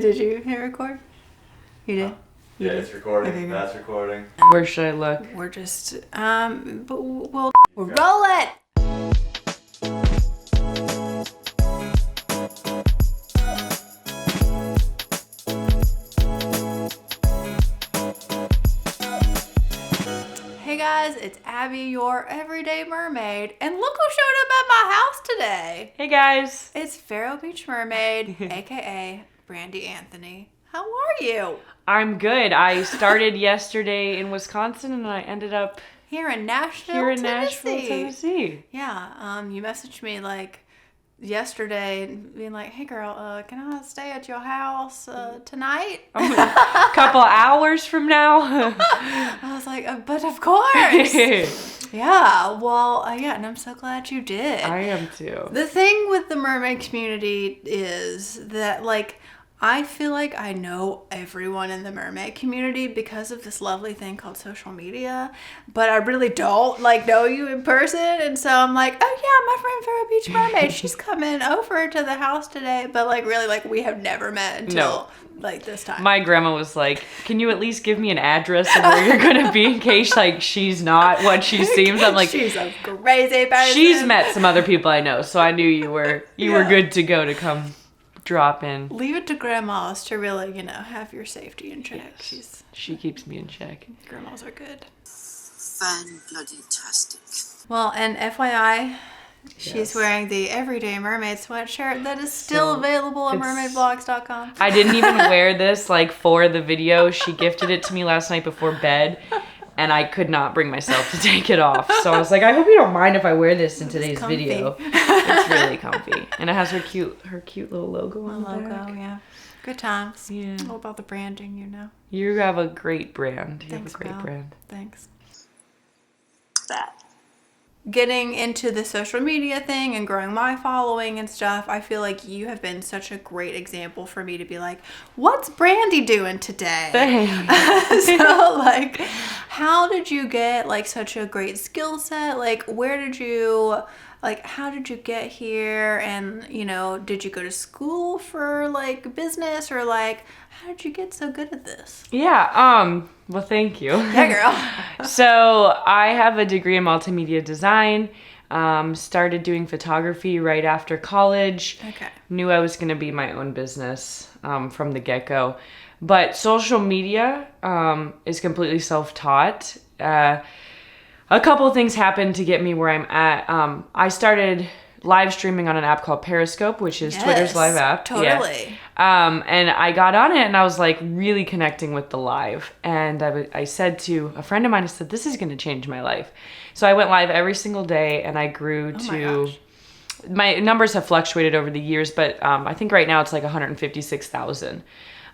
Did you hit record? You did? Yeah, it's recording. Okay, That's recording. Where should I look? We're just, but we'll roll it! Hey guys, it's Abby, your everyday mermaid, and look who showed up at my house today. Hey guys. It's Vero Beach Mermaid, aka Brandee Anthony. How are you? I'm good. I started yesterday in Wisconsin and I ended up Here in Nashville, here in Tennessee. Nashville, Tennessee. Yeah, you messaged me like yesterday being like, hey girl, can I stay at your house tonight? A couple hours from now. I was like, but of course. Yeah, well, yeah, and I'm so glad you did. I am too. The thing with the mermaid community is that, like, I feel like I know everyone in the mermaid community because of this lovely thing called social media, but I really don't, like, know you in person, and so I'm like, oh yeah, my friend Vero Beach Mermaid, she's coming over to the house today, but, like, really, like, we have never met until, like, this time. My grandma was like, can you at least give me an address of where you're going to be in case, like, she's not what she seems? I'm like, she's a crazy person. She's met some other people I know, so I knew you were good to go to come drop in. Leave it to grandmas to really, have your safety in check. Yes. She keeps me in check. Grandmas are good. Fan-bloody-tastic. Well, and FYI, she's Yes. wearing the Everyday Mermaid sweatshirt that is still available at mermaidblogs.com. I didn't even wear this, like, for the video. She gifted it to me last night before bed, and I could not bring myself to take it off. So I was like, I hope you don't mind if I wear this in today's comfy. video. It's really comfy. And it has her cute little logo on the Logo, back. yeah. Good times. Yeah. All about the branding, You have a great brand. You Thanks, have a great pal. brand. Thanks. That. Getting into the social media thing and growing my following and stuff, I feel like you have been such a great example for me to be like, what's Brandee doing today? Thanks. So, like, how did you get, like, such a great skill set? Like, how did you get here? And, did you go to school for, like, business? Or, like, how did you get so good at this? Yeah, well, thank you. Yeah, girl. So I have a degree in multimedia design. Started doing photography right after college. Okay. Knew I was going to be my own business from the get-go. But social media is completely self-taught. A couple of things happened to get me where I'm at. I started live streaming on an app called Periscope, which is Twitter's live app. Totally. Yeah. And I got on it and I was like really connecting with the live. And I said to a friend of mine, I said, this is going to change my life. So I went live every single day and I grew to, my numbers have fluctuated over the years, but I think right now it's like 156,000.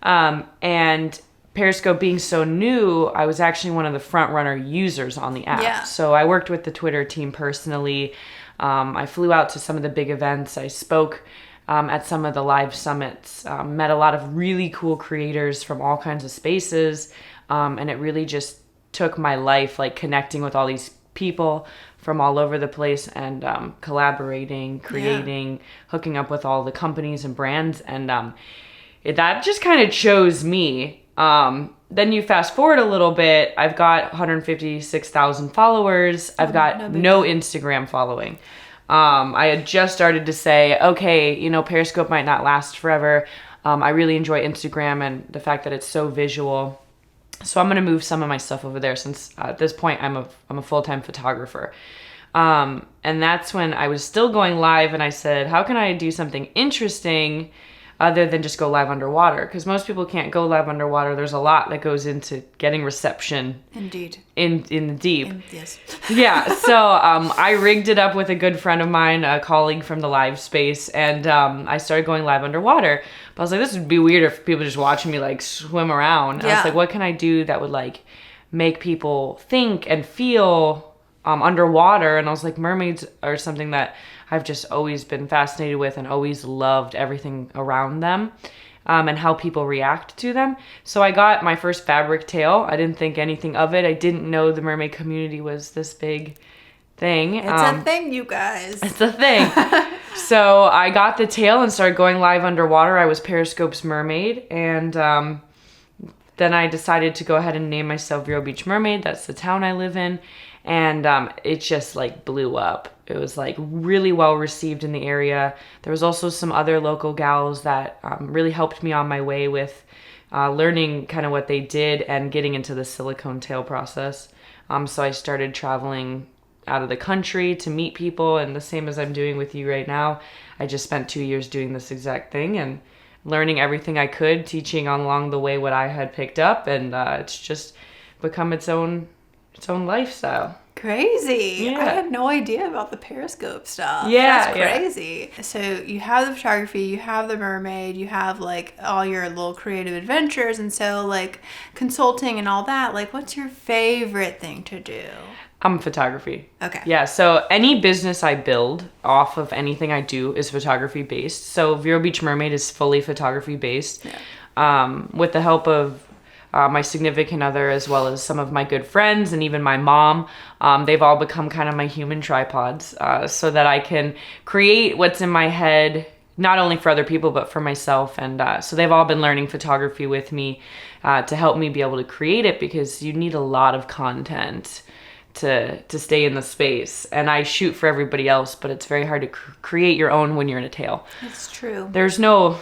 And Periscope being so new, I was actually one of the front runner users on the app. Yeah. So I worked with the Twitter team personally. I flew out to some of the big events. I spoke at some of the live summits, met a lot of really cool creators from all kinds of spaces. And it really just took my life, like connecting with all these people from all over the place and collaborating, creating, hooking up with all the companies and brands. And that just kind of chose me. Then you fast forward a little bit, I've got 156,000 followers. I've got no Instagram following. I had just started to say, okay, Periscope might not last forever. I really enjoy Instagram and the fact that it's so visual. So I'm going to move some of my stuff over there since at this point I'm a full-time photographer. And that's when I was still going live and I said, how can I do something interesting other than just go live underwater? Because most people can't go live underwater. There's a lot that goes into getting reception. Indeed. In the deep. Yes. Yeah, so I rigged it up with a good friend of mine, a colleague from the live space, and I started going live underwater. But I was like, this would be weird if people just watching me like swim around. I was like, what can I do that would like make people think and feel underwater? And I was like, mermaids are something that I've just always been fascinated with and always loved everything around them and how people react to them. So I got my first fabric tail. I didn't think anything of it. I didn't know the mermaid community was this big thing. It's a thing, you guys. It's a thing. So I got the tail and started going live underwater. I was Periscope's mermaid, and then I decided to go ahead and name myself Vero Beach Mermaid. That's the town I live in. And it just like blew up. It was like really well received in the area. There was also some other local gals that really helped me on my way with learning kind of what they did and getting into the silicone tail process. So I started traveling out of the country to meet people, and the same as I'm doing with you right now. I just spent 2 years doing this exact thing and learning everything I could, teaching along the way what I had picked up, and it's just become its own lifestyle. Crazy. Yeah. I had no idea about the Periscope stuff. Yeah, That's crazy. Yeah. So you have the photography, you have the mermaid, you have like all your little creative adventures, and so like consulting and all that. Like, what's your favorite thing to do? Photography. Okay. Yeah, so any business I build off of anything I do is photography based. So Vero Beach Mermaid is fully photography based. Yeah. With the help of my significant other, as well as some of my good friends and even my mom. They've all become kind of my human tripods, so that I can create what's in my head, not only for other people, but for myself. And so they've all been learning photography with me to help me be able to create it, because you need a lot of content to stay in the space. And I shoot for everybody else, but it's very hard to create your own when you're in a tail. It's true. There's no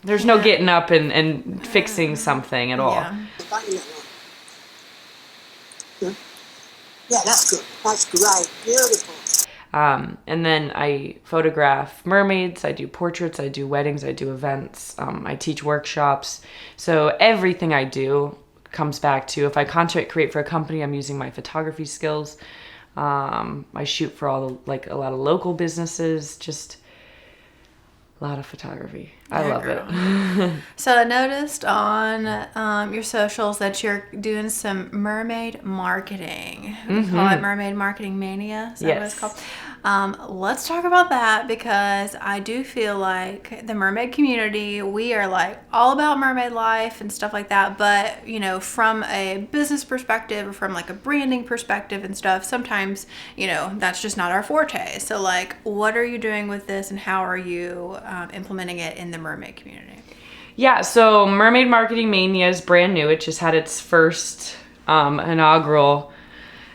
getting up and fixing something at all. Yeah. Yeah, that's good. That's great. Beautiful. And then I photograph mermaids, I do portraits, I do weddings, I do events, I teach workshops. So everything I do comes back to, if I content create for a company, I'm using my photography skills. I shoot for a lot of local businesses, just a lot of photography. I love it. So I noticed on your socials that you're doing some mermaid marketing. We call it Mermaid Marketing Mania. Is that what it's called? Let's talk about that, because I do feel like the mermaid community, we are like all about mermaid life and stuff like that. But, you know, from a business perspective or from like a branding perspective and stuff, sometimes, you know, that's just not our forte. So like, what are you doing with this, and how are you implementing it in the mermaid community? Yeah, so Mermaid Marketing Mania is brand new. It just had its first inaugural.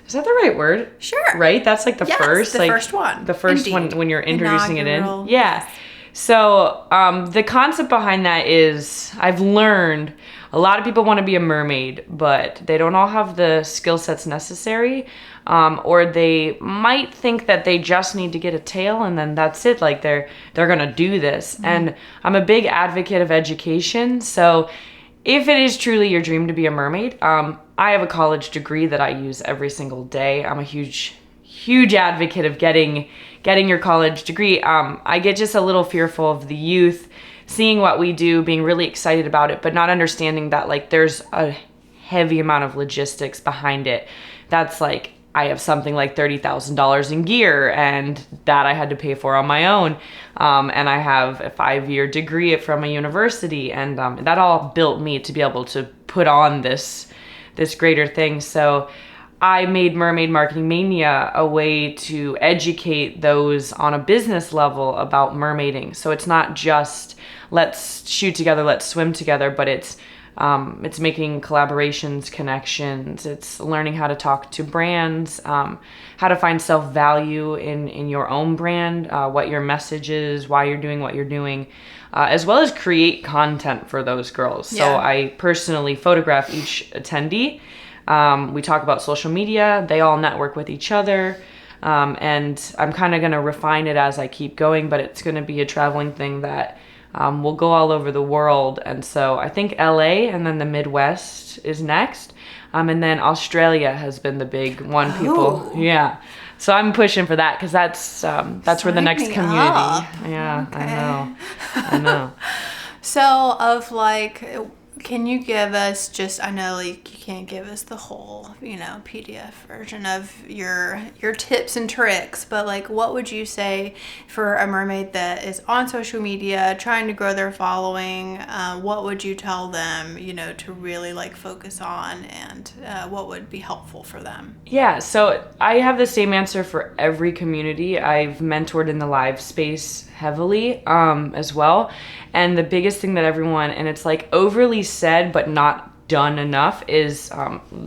Is that the right word? Sure. Right? That's like the first. The first one. The first Indeed. one when you're introducing Inaugural. it in. Yeah. So the concept behind that is, I've learned a lot of people want to be a mermaid, but they don't all have the skill sets necessary. Or they might think that they just need to get a tail and then that's it. Like they're going to do this. And I'm a big advocate of education. So if it is truly your dream to be a mermaid, I have a college degree that I use every single day. I'm a huge advocate of getting your college degree. I get just a little fearful of the youth seeing what we do, being really excited about it, but not understanding that like there's a heavy amount of logistics behind it. That's like, I have something like $30,000 in gear, and that I had to pay for on my own. And I have a 5-year degree from a university, and that all built me to be able to put on this greater thing. So I made Mermaid Marketing Mania a way to educate those on a business level about mermaiding. So it's not just let's shoot together, let's swim together, but it's making collaborations, connections. It's learning how to talk to brands, how to find self-value in your own brand, what your message is, why you're doing what you're doing, as well as create content for those girls. Yeah. So I personally photograph each attendee. We talk about social media. They all network with each other. And I'm kind of going to refine it as I keep going, but it's going to be a traveling thing that we'll go all over the world. And so I think LA and then the Midwest is next. And then Australia has been the big one. People. Yeah. So I'm pushing for that, because that's where the next community. Up. Yeah, Okay. I know. So of like, can you give us just, I know like you can't give us the whole, PDF version of your tips and tricks, but like what would you say for a mermaid that is on social media trying to grow their following? What would you tell them, to really like focus on, and what would be helpful for them? Yeah, so I have the same answer for every community. I've mentored in the live space heavily as well. And the biggest thing that everyone, and it's like overly said but not done enough, is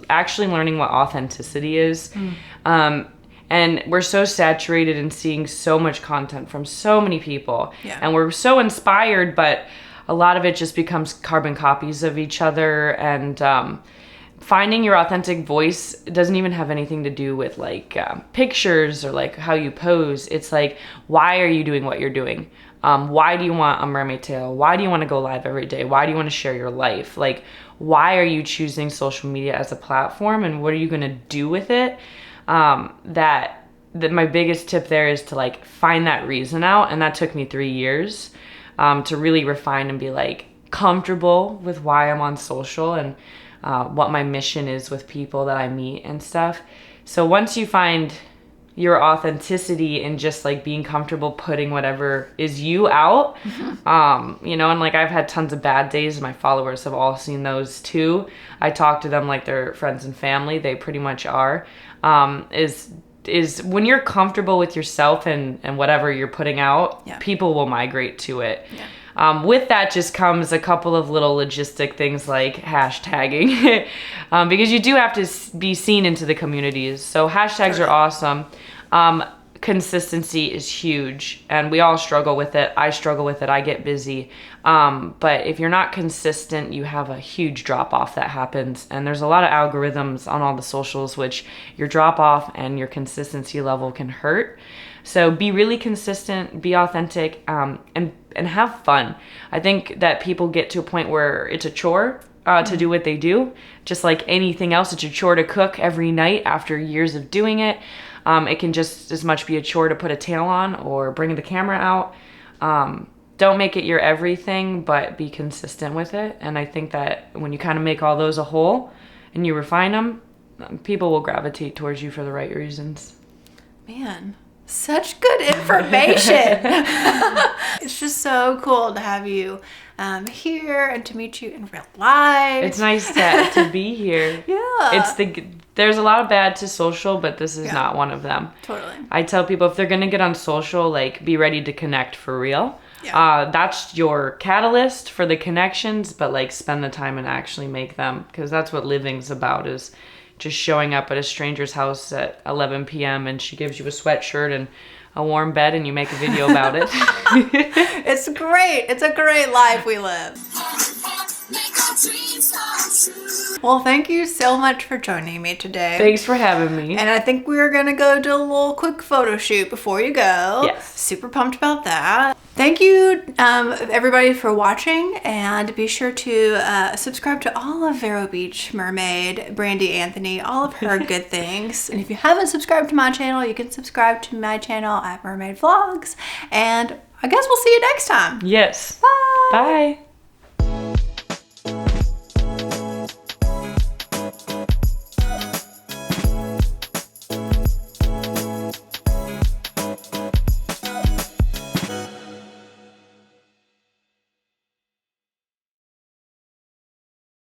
actually learning what authenticity is. And we're so saturated in seeing so much content from so many people. Yeah. And we're so inspired, but a lot of it just becomes carbon copies of each other. And finding your authentic voice doesn't even have anything to do with like pictures or like how you pose. It's like, why are you doing what you're doing? Why do you want a mermaid tail? Why do you want to go live every day? Why do you want to share your life? Like, why are you choosing social media as a platform, and what are you going to do with it? That my biggest tip there is to like find that reason out. And that took me 3 years to really refine and be like comfortable with why I'm on social and what my mission is with people that I meet and stuff. So once you find your authenticity and just like being comfortable putting whatever is you out, you know, and like I've had tons of bad days and my followers have all seen those too. I talk to them like they're friends and family. They pretty much are. Is when you're comfortable with yourself and whatever you're putting out, people will migrate to it. With that just comes a couple of little logistic things like hashtagging, because you do have to be seen into the communities. So hashtags are awesome. Consistency is huge, and we all struggle with it. I struggle with it. I get busy. But if you're not consistent, you have a huge drop off that happens. And there's a lot of algorithms on all the socials, which your drop off and your consistency level can hurt. So be really consistent, be authentic, and have fun. I think that people get to a point where it's a chore to do what they do. Just like anything else, it's a chore to cook every night after years of doing it. It can just as much be a chore to put a tail on or bring the camera out. Don't make it your everything, but be consistent with it. And I think that when you kind of make all those a whole and you refine them, people will gravitate towards you for the right reasons. Man, such good information. It's just so cool to have you here and to meet you in real life. It's nice to be here. There's a lot of bad to social, but this is not one of them. Totally. I tell people if they're gonna get on social, like be ready to connect for real. That's your catalyst for the connections, but like spend the time and actually make them, because that's what living's about, is just showing up at a stranger's house at 11 p.m. and she gives you a sweatshirt and a warm bed and you make a video about it. It's great. It's a great life we live. Well, thank you so much for joining me today. Thanks for having me. And I think we're going to go do a little quick photo shoot before you go. Yes. Super pumped about that. Thank you, everybody, for watching. And be sure to subscribe to all of Vero Beach, Mermaid, Brandee, Anthony, all of her good things. And if you haven't subscribed to my channel, you can subscribe to my channel at Mermaid Vlogs. And I guess we'll see you next time. Yes. Bye. Bye.